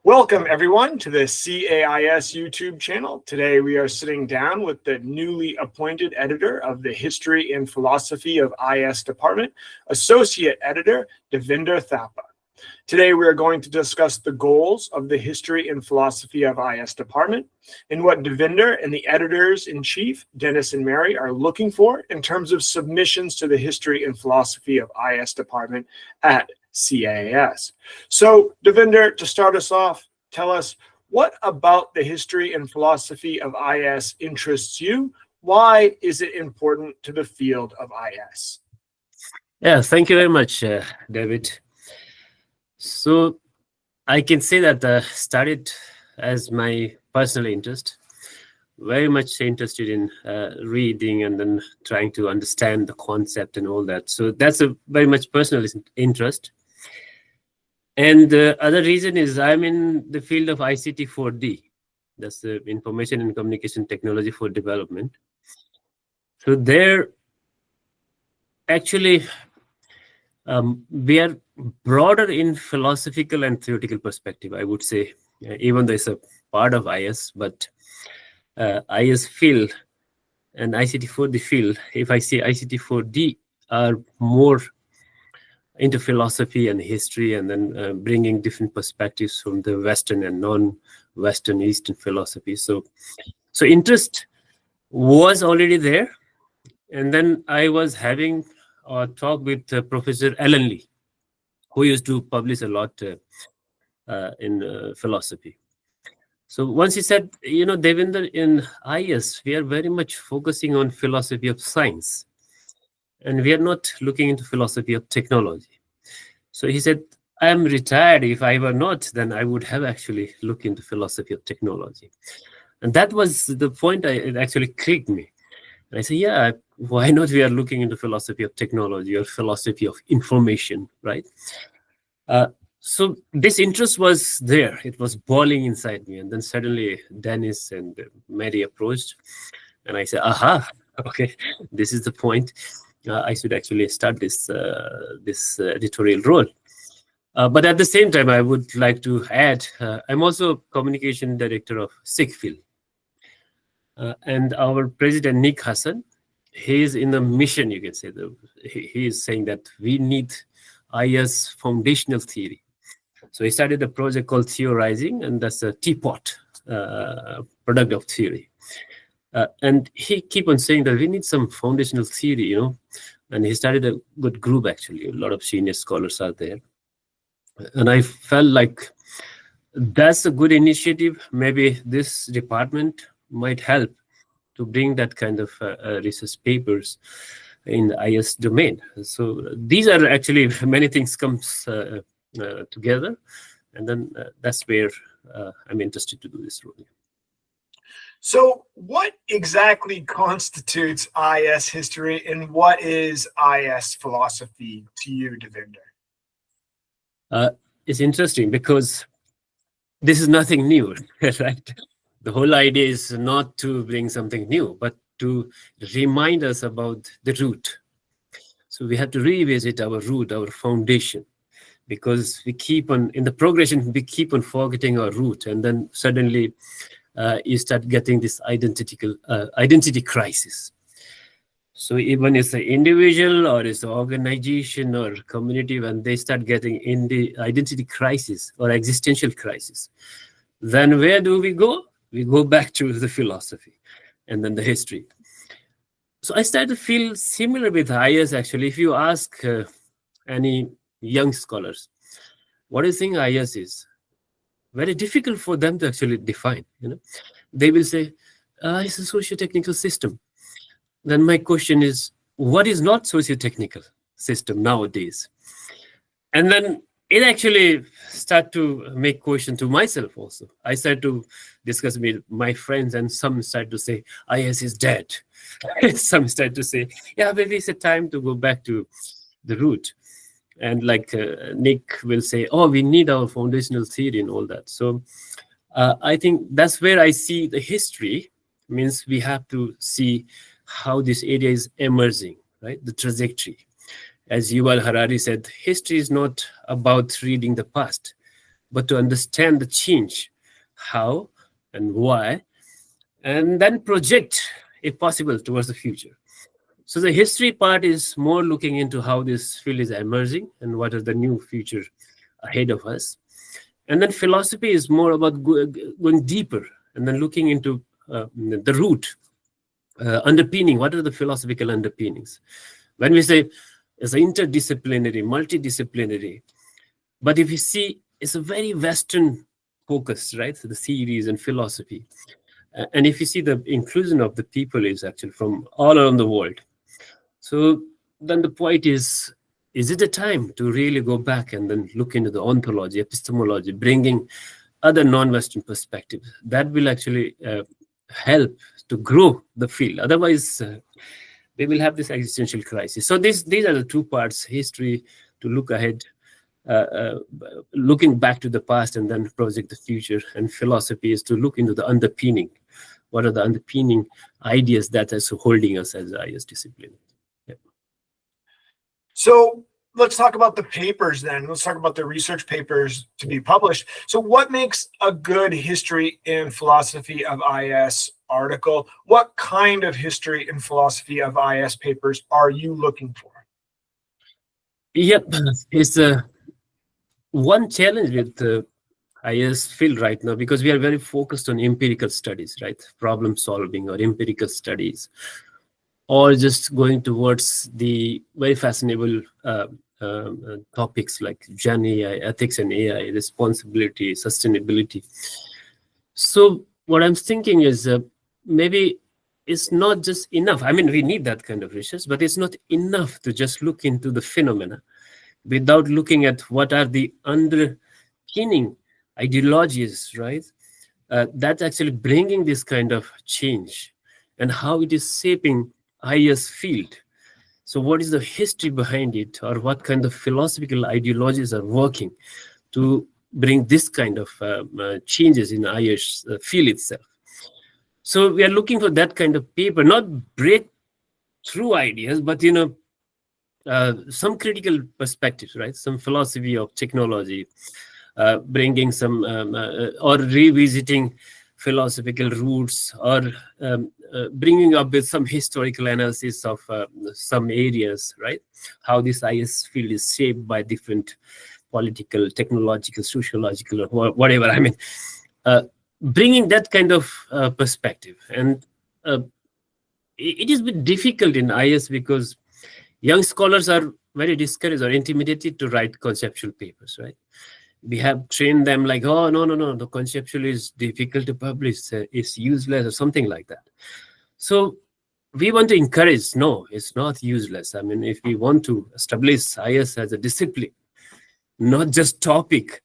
Welcome everyone to the CAIS YouTube channel. Today we are sitting down with the newly appointed editor of the History and Philosophy of IS Department, Associate Editor Devinder Thapa. Today we are going to discuss the goals of the History and Philosophy of IS Department and what Devinder and the editors-in-chief, Dennis and Mary, are looking for in terms of submissions to the History and Philosophy of IS Department at CAIS. So, Devinder, to start us off, tell us what about the history and philosophy of IS interests you? Why is it important to the field of IS? Yeah, thank you very much, David. So, I can say that started as my personal interest, very much interested in reading and then trying to understand the concept and all that. So that's a very much personal interest. And the other reason is I'm in the field of ICT 4D. That's the Information and Communication Technology for Development. So there, actually, we are broader in philosophical and theoretical perspective, I would say, even though it's a part of IS, but IS field and ICT 4D field, if I say ICT 4D are more into philosophy and history, and then bringing different perspectives from the Western and non-Western Eastern philosophy. So interest was already there. And then I was having a talk with Professor Alan Lee, who used to publish a lot in philosophy. So once he said, Devinder, in IS, we are very much focusing on philosophy of science, and we are not looking into philosophy of technology. So he said, I am retired. If I were not, then I would have actually looked into philosophy of technology. And that was the point it actually clicked me. And I said, yeah, why not we are looking into philosophy of technology or philosophy of information, right? So this interest was there. It was boiling inside me. And then suddenly Dennis and Mary approached. And I said, aha, okay, this is the point. I should actually start this editorial role. But at the same time, I would like to add, I'm also communication director of SIGFIL. And our president, Nick Hassan, he is in the mission, you can say. He is saying that we need IS foundational theory. So he started a project called Theorizing, and that's a teapot product of theory. And he keep on saying that we need some foundational theory, and he started a good group, actually. A lot of senior scholars are there. And I felt like that's a good initiative. Maybe this department might help to bring that kind of research papers in the IS domain. So these are actually many things comes together. And then that's where I'm interested to do this role. So what exactly constitutes IS history and what is IS philosophy to you, Devinder? It's interesting because this is nothing new, right? The whole idea is not to bring something new, but to remind us about the root. So we have to revisit our root, our foundation, because we keep on, in the progression, we keep on forgetting our root, and then suddenly you start getting this identity crisis. So even it's an individual or it's an organization or community, when they start getting in the identity crisis or existential crisis, then where do we go? We go back to the philosophy and then the history. So I started to feel similar with IS, actually. If you ask any young scholars, what do you think IS is? Very difficult for them to actually define. They will say, it's a socio-technical system. Then my question is, what is not socio-technical system nowadays? And then it actually start to make question to myself also. I started to discuss with my friends, and some start to say, IS is dead. Some start to say, yeah, maybe it's a time to go back to the root. And like Nick will say, oh, we need our foundational theory and all that. So I think that's where I see the history means we have to see how this area is emerging, right? The trajectory. As Yuval Harari said, history is not about reading the past, but to understand the change, how and why, and then project, if possible, towards the future. So the history part is more looking into how this field is emerging and what are the new future ahead of us. And then philosophy is more about going deeper and then looking into the root underpinning. What are the philosophical underpinnings? When we say it's interdisciplinary, multidisciplinary, but if you see, it's a very Western focus, right? So the series and philosophy. And if you see, the inclusion of the people is actually from all around the world. So then the point is it a time to really go back and then look into the ontology, epistemology, bringing other non-Western perspectives that will actually help to grow the field? Otherwise, we will have this existential crisis. So these are the two parts: history to look ahead, looking back to the past and then project the future, and philosophy is to look into the underpinning. What are the underpinning ideas that are holding us as IS discipline? Yeah. So let's talk about the papers then. Let's talk about the research papers to be published. So what makes a good history and philosophy of IS article? What kind of history and philosophy of IS papers are you looking for? Yep, it's one challenge with the IS field right now, because we are very focused on empirical studies, right? Problem solving or empirical studies, or just going towards the very fashionable topics like Gen AI, ethics and AI, responsibility, sustainability. So what I'm thinking is maybe it's not just enough. I mean, we need that kind of research, but it's not enough to just look into the phenomena without looking at what are the underpinning ideologies, right? That's actually bringing this kind of change and how it is shaping IS field. So what is the history behind it, or what kind of philosophical ideologies are working to bring this kind of changes in IS field itself? So we are looking for that kind of paper, not breakthrough ideas, but some critical perspectives, right? Some philosophy of technology, bringing some or revisiting philosophical roots, or bringing up with some historical analysis of some areas, right? How this IS field is shaped by different political, technological, sociological, or whatever. I mean, bringing that kind of perspective. And it is a bit difficult in IS because young scholars are very discouraged or intimidated to write conceptual papers, right? We have trained them like, oh, no, the conceptual is difficult to publish, it's useless or something like that. So we want to encourage, no, it's not useless. I mean, if we want to establish IS as a discipline, not just topic,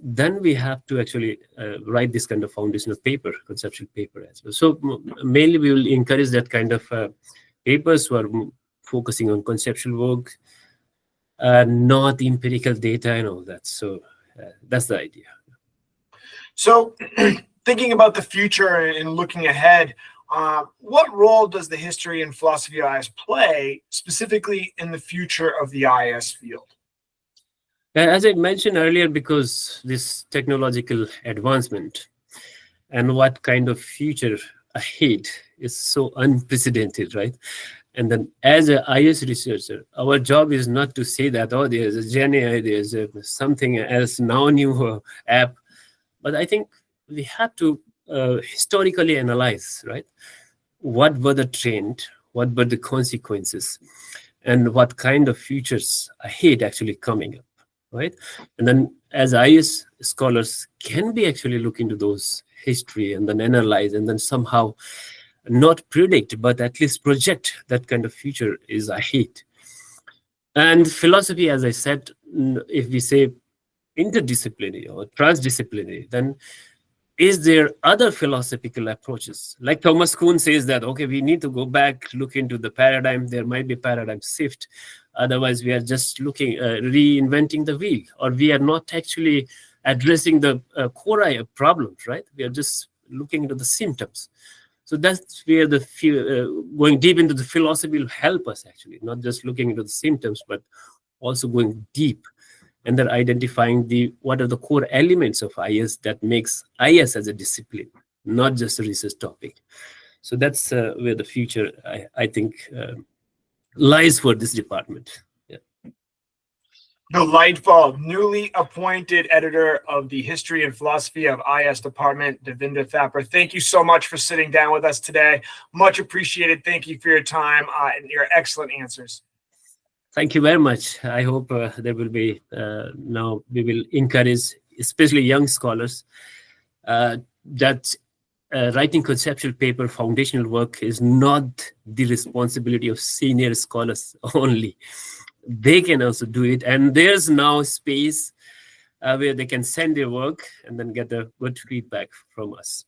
then we have to actually write this kind of foundational paper, conceptual paper as well. So mainly we will encourage that kind of papers who are focusing on conceptual work, not empirical data and all that. So that's the idea. So thinking about the future and looking ahead, what role does the history and philosophy of IS play specifically in the future of the IS field? As I mentioned earlier, because this technological advancement and what kind of future ahead is so unprecedented, right? And then as an IS researcher, our job is not to say that, oh, there's a Gen AI, there's something else, now new app. But I think we have to historically analyze, right? What were the trend, what were the consequences, and what kind of futures ahead actually coming up, right? And then as IS scholars can be actually look into those history and then analyze and then somehow not predict, but at least project that kind of future is ahead. And philosophy, as I said, if we say interdisciplinary or transdisciplinary, then is there other philosophical approaches? Like Thomas Kuhn says that, okay, we need to go back, look into the paradigm. There might be paradigm shift. Otherwise, we are just looking, reinventing the wheel, or we are not actually addressing the core problems, right? We are just looking into the symptoms. So that's where the going deep into the philosophy will help us actually, not just looking into the symptoms, but also going deep and then identifying what are the core elements of IS that makes IS as a discipline, not just a research topic. So that's where the future, I think, lies for this department. Yeah. Delightful. Newly appointed editor of the History and Philosophy of IS Department, Devinder Thapa. Thank you so much for sitting down with us today. Much appreciated. Thank you for your time and your excellent answers. Thank you very much. I hope there will be, now we will encourage, especially young scholars, that writing conceptual paper, foundational work is not the responsibility of senior scholars only. They can also do it. And there's now space where they can send their work and then get the good feedback from us.